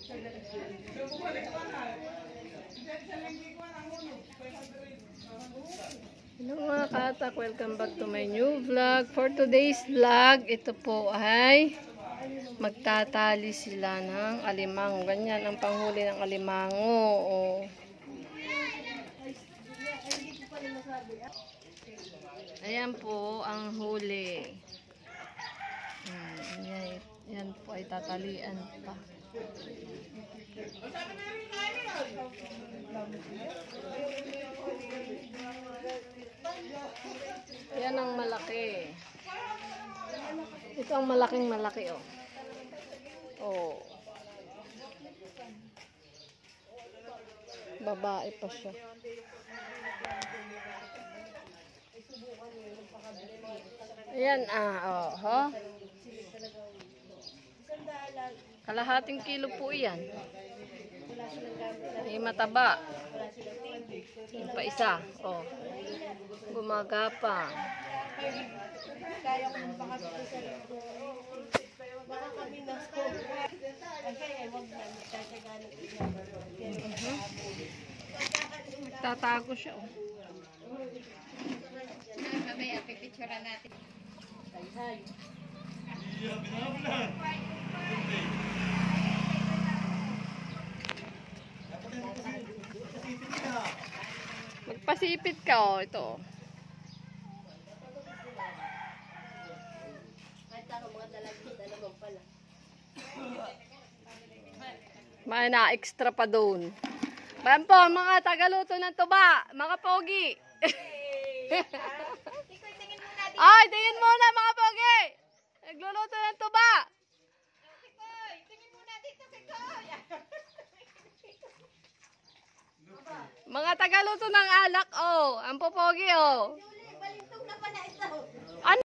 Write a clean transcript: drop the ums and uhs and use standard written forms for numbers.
Hello mga katak, welcome back to my new vlog. For today's vlog, ito po ay magtatali sila ng alimango. Ganyan ang panghuli ng alimango. Oh. Ayan po ang huli. Yan po ay tatalian pa. Yan ang malaki. Ito ang malaking malaki, oh. Oh. Babae pa siya. Ayan, oh, ho. Kalahating kilo po yan. Ay mataba. Yung pa isa, oh. Gumagapa. Tatago siya, oh. Mamaya, pipicturean natin. Magpasipit ka, oh. Ito, oh. May na-extra pa doon. Bayan po, mga tagaluto ng tuba. Mga pogi. Ay, tingin muna mga pogi. Nagluluto ng tuba. Tingin muna dito, Kikoy. Mga tagaluto ng alak, oh. Ang popogi, oh. Balintong na pala ito. Ano?